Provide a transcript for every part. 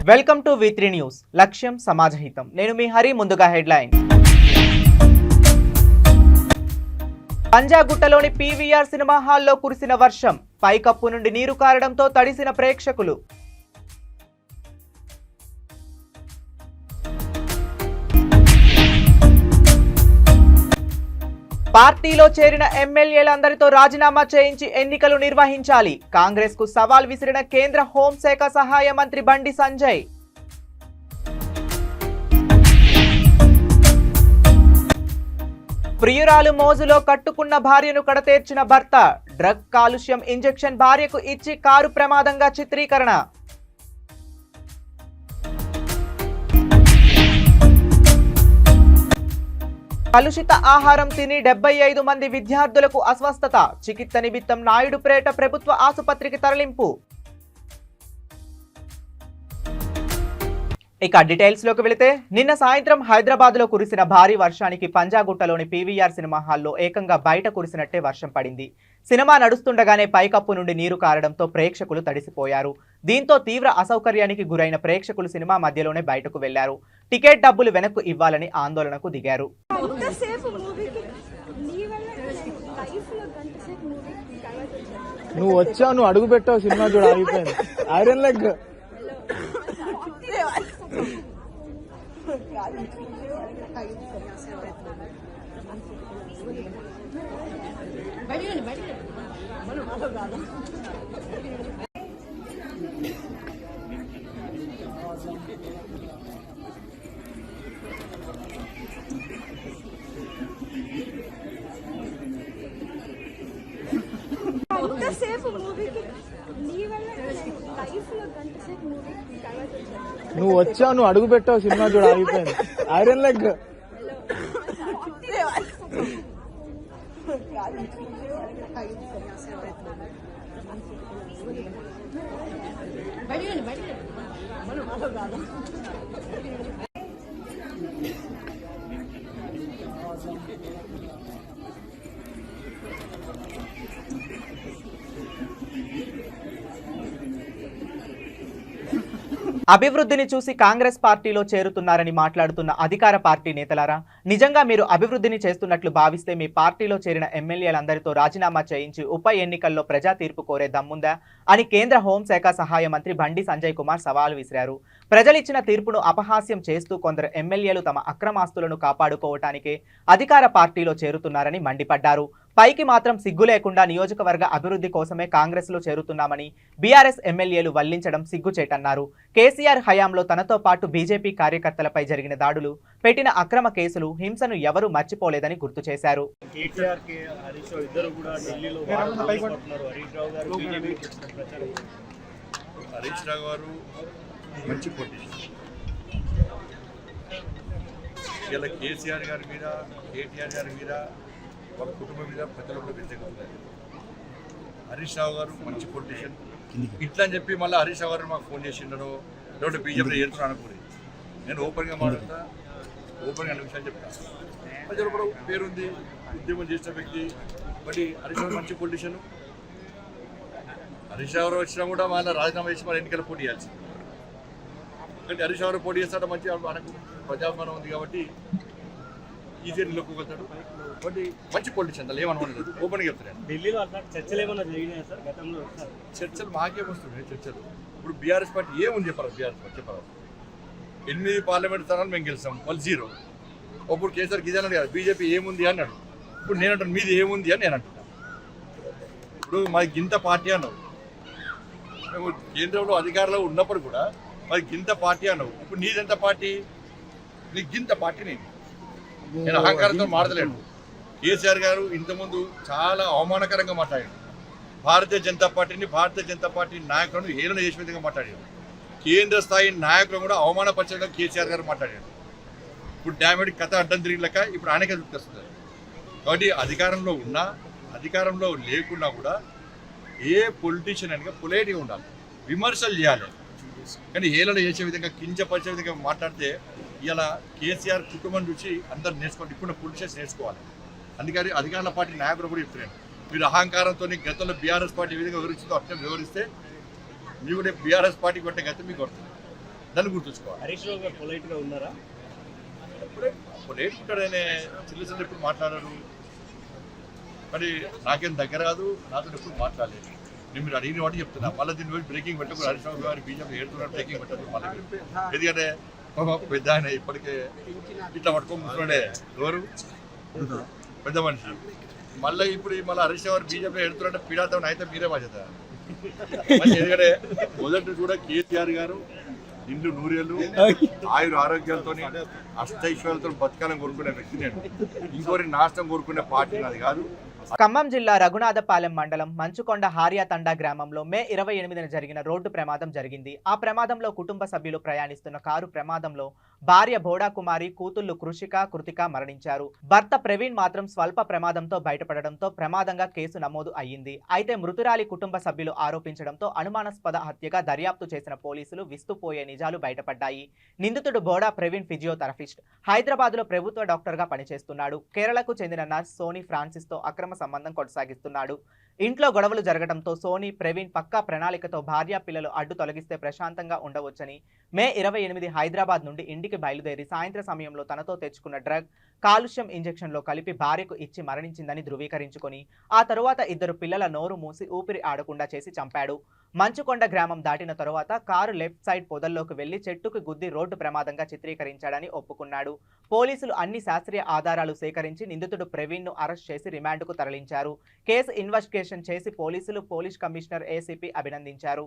Welcome to V3 news. లక్ష్యం సమాజహితం. నేను మీ హరి. ముందుగా హెడ్లైన్. పంజాగుట్టలోని PVR సినిమా హాల్లో కురిసిన వర్షం. పైకప్పు నుండి నీరు కారడంతో తడిసిన ప్రేక్షకులు. పార్టీలో చేరిన ఎమ్మెల్యేలందరితో రాజీనామా చేయించి ఎన్నికలు నిర్వహించాలి. కాంగ్రెస్ కు సవాల్ విసిరిన కేంద్ర హోంశాఖ సహాయ మంత్రి బండి సంజయ్. ప్రియురాలు మోజులో కట్టుకున్న భార్యను కడతేర్చిన భర్త. డ్రగ్ కాలుష్యం ఇంజెక్షన్ భార్యకు ఇచ్చి కారు ప్రమాదంగా చిత్రీకరణ. కలుషిత ఆహారం తిని 75 మంది విద్యార్థులకు అస్వస్థత. చికిత్స నిమిత్తం నాయుడుపేట ప్రభుత్వ ఆసుపత్రికి తరలింపు. ఇక డీటెయిల్స్ లోకి వెళితే, నిన్న సాయంత్రం హైదరాబాద్ లో కురిసిన భారీ వర్షానికి పంజాగుట్టలోని PVR సినిమా హాల్లో ఏకంగా బయట కురిసినట్టే వర్షం పడింది. సినిమా నడుస్తుండగానే పైకప్పు నుండి నీరు కారడంతో ప్రేక్షకులు తడిసిపోయారు. దీంతో తీవ్ర అసౌకర్యానికి గురైన ప్రేక్షకులు సినిమా మధ్యలోనే బయటకు వెళ్లారు. టికెట్ డబ్బులు వెనక్కు ఇవ్వాలని ఆందోళనకు దిగారు. నువ్వు వచ్చావు, నువ్వు అడుగు పెట్టావు, సినిమా చూడ ఆగిపోయింది. ఐరన్ లెగ్ నువ్వు వచ్చావు, నువ్వు అడుగు పెట్టావు, సినిమా చూడ ఆగిపోయింది. ఐరన్ లెగ్ అభివృద్ధిని చూసి కాంగ్రెస్ పార్టీలో చేరుతున్నారని మాట్లాడుతున్న అధికార పార్టీ నేతలారా, నిజంగా మీరు అభివృద్ధిని చేస్తున్నట్లు భావిస్తే మీ పార్టీలో చేరిన ఎమ్మెల్యేలందరితో రాజీనామా చేయించి ఉప ఎన్నికల్లో ప్రజా తీర్పు కోరే దమ్ముందా అని కేంద్ర హోంశాఖ సహాయ మంత్రి బండి సంజయ్ కుమార్ సవాలు విసిరారు. ప్రజలిచ్చిన తీర్పును అపహాస్యం చేస్తూ కొందరు ఎమ్మెల్యేలు తమ అక్రమాస్తులను కాపాడుకోవటానికే అధికార పార్టీలో చేరుతున్నారని మండిపడ్డారు. పైకి మాత్రం సిగ్గు లేకుండా నియోజకవర్గ అభివృద్ధి కోసమే కాంగ్రెస్ లో చేరుతున్నామని బీఆర్ఎస్ ఎమ్మెల్యేలు వల్లించడం సిగ్గుచేటన్నారు. కేసీఆర్ హయాంలో తనతో పాటు బీజేపీ కార్యకర్తలపై జరిగిన దాడులు, పెట్టిన అక్రమ కేసులు, హింసను ఎవరూ మర్చిపోలేదని గుర్తు చేశారు. కేసీఆర్ గారి మీద, కేటీఆర్ గారి మీద, వాళ్ళ కుటుంబం మీద ప్రజలు కూడా వ్యతిరేకత. హరీష్ రావు గారు మంచి పొలిటీషియన్, ఇట్లా అని చెప్పి మళ్ళీ హరీష్ రావు గారు మాకు ఫోన్ చేసిండను, లేదంటే బీజేపీలో చేరుతున్నాను అనుకుని నేను ఓపెన్గా మాట్లాడతా, ఓపెన్గా అనే విషయాలు చెప్తాను. ప్రజలు కూడా పేరుంది, ఉద్యమం చేసిన వ్యక్తి. మరి హరీష్ రావు మంచి పొలిటీషియన్. హరీష్ రావు వచ్చినా కూడా మళ్ళీ రాజీనామా చేసి మన ఎన్నికలు పోటీ చేయాల్సింది. ఎందుకంటే హరీష్ రావు పోటీ చేస్తాడు, మంచి మనకు ప్రజాభిమానం ఉంది కాబట్టి ఈజీగా నిలుపుకోగలుగుతాడు. కాబట్టి మంచి పొలిటీషియన్, దాన్ని ఏమనుకోలేదు, ఓపెన్గా చెప్తాను. ఢిల్లీలో చర్చలు ఏమన్నా జరిగినాయి సార్ గతంలో? చర్చలు మాకేమొస్తున్నాయి చర్చలు? ఇప్పుడు బీఆర్ఎస్ పార్టీ ఏముంది చెప్పారు? బీఆర్ఎస్ పార్టీ చెప్పారు 8 పార్లమెంట్ స్థానాలు మేము గెలిచాం, వాళ్ళు 0. అప్పుడు కేసీఆర్ గిజాన్ అడిగారు బీజేపీ ఏముంది అన్నాడు. ఇప్పుడు నేను అంటాను మీది ఏముంది అని నేను అంటున్నాను. ఇప్పుడు మాది గింత పార్టీ అన్నావు, మేము కేంద్రంలో అధికారంలో ఉన్నప్పుడు కూడా మాది గింత పార్టీ అన్నావు. ఇప్పుడు నీదెంత పార్టీ? నీ గింత పార్టీ నేను అహంకారంతో మాట్లాడలేను. కేసీఆర్ గారు ఇంతకుముందు చాలా అవమానకరంగా మాట్లాడాడు. భారతీయ జనతా పార్టీ నాయకులను హేళన చేసే విధంగా మాట్లాడాడు. కేంద్ర స్థాయి నాయకులను కూడా అవమానపరిచేందుకు కేసీఆర్ గారు మాట్లాడాడు. ఇప్పుడు డ్యామేజ్ కథ అడ్డం తిరిగిలక ఇప్పుడు ఆయనకే చూపిస్తున్నారు. కాబట్టి అధికారంలో ఉన్నా, అధికారంలో లేకున్నా కూడా ఏ పొలిటీషియన్ అని పొలైట్గా ఉండాలి, విమర్శలు చేయాలి. కానీ హేళన చేసే విధంగా, కించపరిచే విధంగా మాట్లాడితే ఇలా కేసీఆర్ కుటుంబం చూసి అందరు నేర్చుకోవాలి. ఇప్పుడు పొలిటీషియన్స్ నేర్చుకోవాలి. అందుకని అధికారుల పార్టీ నాయకులు కూడా చెప్తున్నాను, మీరు అహంకారంతో గతంలో బీఆర్ఎస్ పార్టీ విధంగా వివరించిందో అట్లా వివరిస్తే మీకు కూడా బీఆర్ఎస్ పార్టీ కొట్టే గత మీకు కొడుతుంది. దాన్ని గుర్తుంచుకోవాలి. హరీష్ రావు గారు పొలైట్ గా ఉన్నారా? అప్పుడు నేర్చుకుంటాడనే చిన్న ఎప్పుడు మాట్లాడారు, మరి నాకేం దగ్గర కాదు, నాతో ఎప్పుడు మాట్లాడలేదు. నేను మీరు అడిగిన వాటి చెప్తున్నా. మళ్ళీ దీని మీద బ్రేకింగ్ పెట్టకు, హరీష్ రావు గారు బీజేపీ ఏడుతున్నారు, బ్రేకింగ్ పెట్టకు మళ్ళీ. ఎందుకంటే పెద్ద ఆయన ఇప్పటికే ఇట్లా పట్టుకోముంటుండే ఎవరు పెద్ద మనిషి. మళ్ళీ ఇప్పుడు మళ్ళీ హరీష్ రావు గారు బీజేపీ ఎడుతున్నట్టే పీడాతం అయితే మీరే బాధ్యత. ఎందుకంటే మొదటి కూడా కేసీఆర్ గారు నిండు నూరేళ్ళు ఆయుర ఆరోగ్యాలతో అష్టైశ్వర్యాలతో బతకాలని కోరుకునే వ్యక్తి నేను. ఇంకోరి నాశనం కోరుకునే పార్టీ నాది కాదు. ఖమ్మం జిల్లా రఘునాథపాలెం మండలం మంచుకొండ హార్యాతండా గ్రామంలో మే 28న జరిగిన రోడ్డు ప్రమాదం జరిగింది. ఆ ప్రమాదంలో కుటుంబ సభ్యులు ప్రయాణిస్తున్న కారు ప్రమాదంలో భార్య బోడా కుమారి, కూతుళ్లు కృతిక మరణించారు. భర్త ప్రవీణ్ మాత్రం స్వల్ప ప్రమాదంతో బయటపడడంతో ప్రమాదంగా కేసు నమోదు అయ్యింది. అయితే మృతురాలి కుటుంబ సభ్యులు ఆరోపించడంతో అనుమానాస్పద హత్యగా దర్యాప్తు చేసిన పోలీసులు విస్తుపోయే నిజాలు బయటపడ్డాయి. నిందితుడు బోడా ప్రవీణ్ ఫిజియోథెరపిస్ట్, హైదరాబాద్లో ప్రభుత్వ డాక్టర్గా పనిచేస్తున్నాడు. కేరళకు చెందిన నర్స్ సోనీ ఫ్రాన్సిస్తో అక్రమ సంబంధం కొనసాగిస్తున్నాడు. ఇంట్లో గొడవలు జరగడంతో సోనీ, ప్రవీణ్ పక్కా ప్రణాళికతో భార్య పిల్లలు అడ్డు తొలగిస్తే ప్రశాంతంగా ఉండవచ్చని మే 28 హైదరాబాద్ నుండి ఇంటికి బయలుదేరి సాయంత్రం సమయంలో తనతో తెచ్చుకున్న డ్రగ్ కాలుష్యం ఇంజెక్షన్లో కలిపి భార్యకు ఇచ్చి మరణించిందని ధృవీకరించుకొని ఆ తరువాత ఇద్దరు పిల్లల నోరు మూసి ఊపిరి ఆడకుండా చేసి చంపాడు. మంచుకొండ గ్రామం దాటిన తరువాత కారు లెఫ్ట్ సైడ్ పొదల్లోకి వెళ్లి చెట్టుకు గుద్ది రోడ్డు ప్రమాదంగా చిత్రీకరించాడని ఒప్పుకున్నాడు. పోలీసులు అన్ని శాస్త్రీయ ఆధారాలు సేకరించి నిందితుడు ప్రవీణ్ ను అరెస్ట్ చేసి రిమాండ్కు తరలించారు. కేసు ఇన్వెస్టిగేషన్ చేసి పోలీసులు పోలీస్ కమిషనర్ ఏసీపీ అభినందించారు.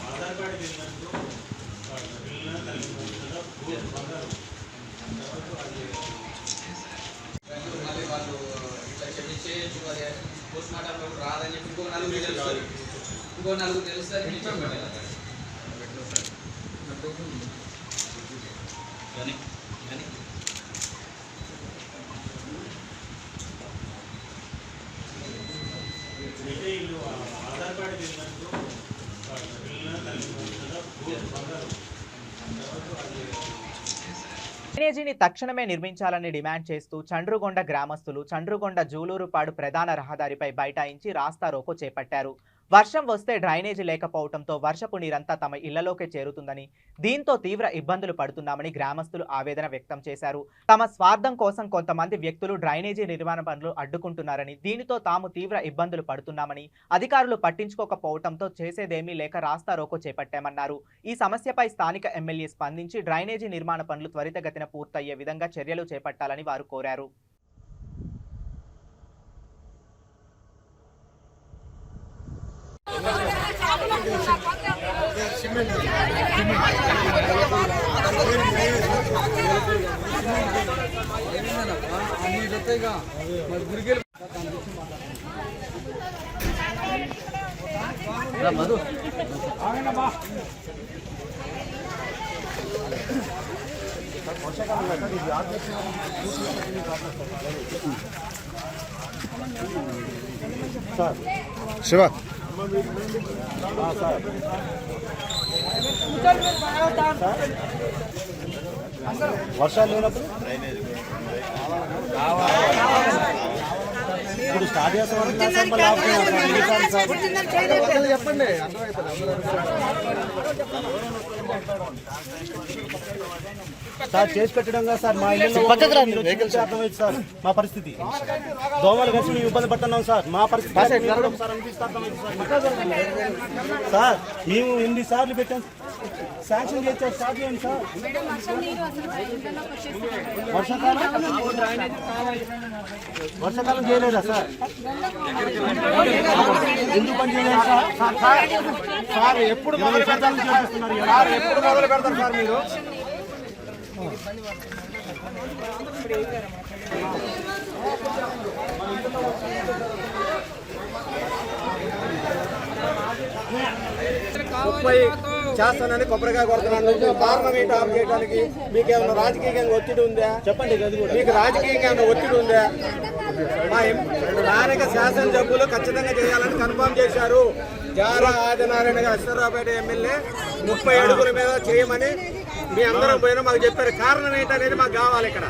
ఆధార్ కార్డు వెళ్ళినప్పుడు మళ్ళీ వాళ్ళు ఇట్లా చేయొచ్చు, అది పోస్ట్ మార్టంలో రాదని చెప్పి ఇంకో నలుగురు తెలుస్తుంది. ఆధార్ కార్డు వెళ్ళినప్పుడు డ్రైనేజీని తక్షణమే నిర్మించాలని డిమాండ్ చేస్తూ చండ్రుగొండ గ్రామస్తులు చండ్రుగొండ జూలూరుపాడు ప్రధాన రహదారిపై బైఠాయించి రాస్తారోకో చేపట్టారు. వర్షం వస్తే డ్రైనేజీ లేకపోవడంతో వర్షపు నీరంతా తమ ఇళ్లలోకే చేరుతుందని, దీంతో తీవ్ర ఇబ్బందులు పడుతున్నామని గ్రామస్తులు ఆవేదన వ్యక్తం చేశారు. తమ స్వార్థం కోసం కొంతమంది వ్యక్తులు డ్రైనేజీ నిర్మాణ పనులు అడ్డుకుంటున్నారని, దీనితో తాము తీవ్ర ఇబ్బందులు పడుతున్నామని, అధికారులు పట్టించుకోకపోవడంతో చేసేదేమీ లేక రాస్తారోకో చేపట్టామన్నారు. ఈ సమస్యపై స్థానిక ఎమ్మెల్యే స్పందించి డ్రైనేజీ నిర్మాణ పనులు త్వరితగతిన పూర్తయ్యే విధంగా చర్యలు చేపట్టాలని వారు కోరారు. శివ వర్షాలు లేనప్పుడు ఇప్పుడు స్టార్ట్ చేస్తాం. చెప్పండి, సార్ చేసి పెట్టడం కదా సార్. మా ఇల్లు అర్థమైంది సార్. మా పరిస్థితి దోమలు కలిసి మేము ఇబ్బంది పడుతున్నాం సార్. మా పరిస్థితి సార్. మేము ఎన్నిసార్లు పెట్టాం, శాంక్షన్ చేస్తే స్టార్ట్ చేయండి సార్. వర్షాకాలం చేయలేదా సార్? ఎందుకు పని చేయలేదు సార్? ఎప్పుడు మొదలు పెడతారని చూపిస్తున్నారు సార్. ఎప్పుడు మొదలు పెడతారు సార్ మీరు? చేస్తానని కొబ్బరికాయ కొడుతున్నాను. కారణం ఏంటి ఆఫ్ చేయడానికి? మీకు ఏమైనా రాజకీయంగా ఒత్తిడి ఉందా? చెప్పండి. మీకు రాజకీయంగా ఏమైనా ఒత్తిడి ఉందా? స్థానిక శాసనసభ్యులు ఖచ్చితంగా చేయాలని కన్ఫర్మ్ చేశారు. జారా ఆదినారాయణ గారు అశ్వరావుపేట ఎమ్మెల్యే 30 అడుగుల మీద చేయమని మీ అందరం పోయినా మాకు చెప్పారు. కారణం ఏంటనేది మాకు కావాలి ఇక్కడ.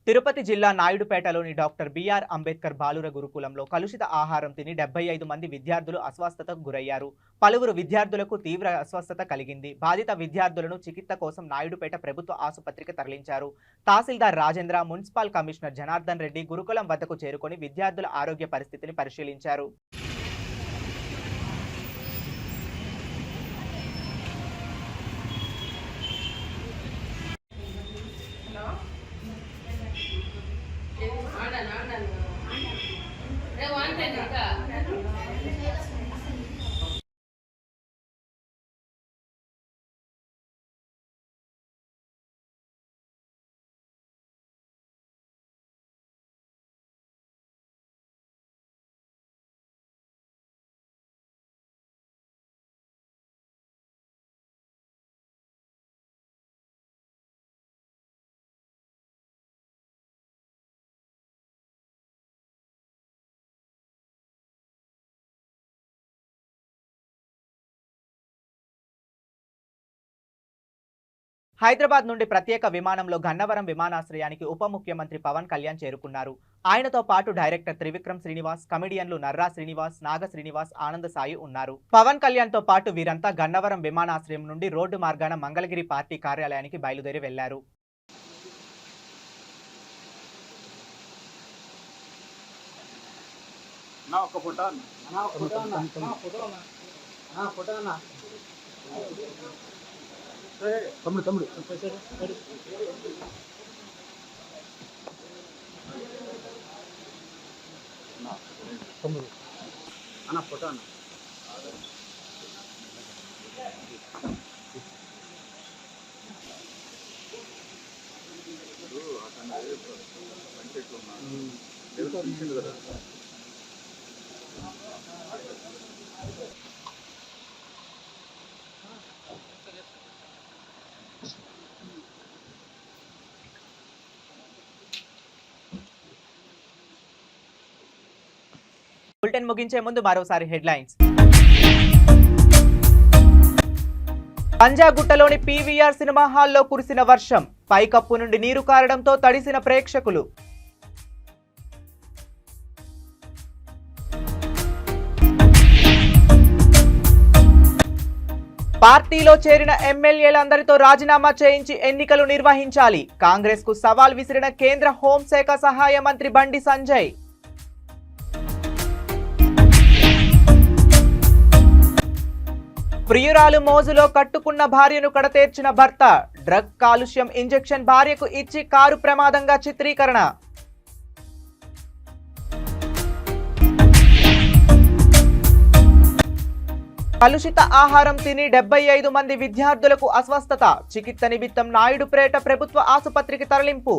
తిరుపతి జిల్లా నాయుడుపేటలోని డాక్టర్ బిఆర్ అంబేద్కర్ బాలుర గురుకులంలో కలుషిత ఆహారం తిని 75 మంది విద్యార్థులు అస్వస్థతకు గురయ్యారు. పలువురు విద్యార్థులకు తీవ్ర అస్వస్థత కలిగింది. బాధిత విద్యార్థులను చికిత్స కోసం నాయుడుపేట ప్రభుత్వ ఆసుపత్రికి తరలించారు. తహసీల్దార్ రాజేంద్ర, మున్సిపల్ కమిషనర్ జనార్దన్ రెడ్డి గురుకులం వద్దకు చేరుకొని విద్యార్థుల ఆరోగ్య పరిస్థితిని పరిశీలించారు. హైదరాబాద్ నుండి ప్రత్యేక విమానంలో గన్నవరం విమానాశ్రయానికి ఉప ముఖ్యమంత్రి పవన్ కళ్యాణ్ చేరుకున్నారు. ఆయనతో పాటు డైరెక్టర్ త్రివిక్రమ్ శ్రీనివాస్, కమెడియన్లు నర్రా శ్రీనివాస్, నాగ శ్రీనివాస్, ఆనంద సాయి ఉన్నారు. పవన్ కళ్యాణ్ తో పాటు వీరంతా గన్నవరం విమానాశ్రయం నుండి రోడ్డు మార్గాన మంగళగిరి పార్టీ కార్యాలయానికి బయలుదేరి వెళ్లారు. తమ్ముడు అన్న ఫోటో అన్న. బులెటిన్ ముగించే ముందు మరోసారి హెడ్లైన్స్. పంజాగుట్టలోని పీవీఆర్ సినిమా హాల్లో కురిసిన వర్షం, పైకప్పు నుండి నీరు కారడంతో తడిసిన ప్రేక్షకులు. పార్టీలో చేరిన ఎమ్మెల్యేలందరితో రాజీనామా చేయించి ఎన్నికలు నిర్వహించాలి, కాంగ్రెస్ కు సవాల్ విసిరిన కేంద్ర హోంశాఖ సహాయ మంత్రి బండి సంజయ్. ప్రియురాలు మోజులో కట్టుకున్న భార్యను కడతేర్చిన భర్త, డ్రగ్ కాలుష్యం ఇంజెక్షన్ భార్యకు ఇచ్చి కారు ప్రమాదంగా చిత్రీకరణ. కలుషిత ఆహారం తిని 75 మంది విద్యార్థులకు అస్వస్థత, చికిత్స నిమిత్తం నాయుడుపేట ప్రభుత్వ ఆసుపత్రికి తరలింపు.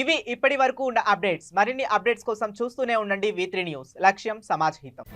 ఇవి ఇప్పటి వరకు ఉన్న అప్డేట్స్. మరిన్ని అప్డేట్స్ కోసం చూస్తూనే ఉండండి V3 న్యూస్. లక్ష్యం సమాజ్ హితం.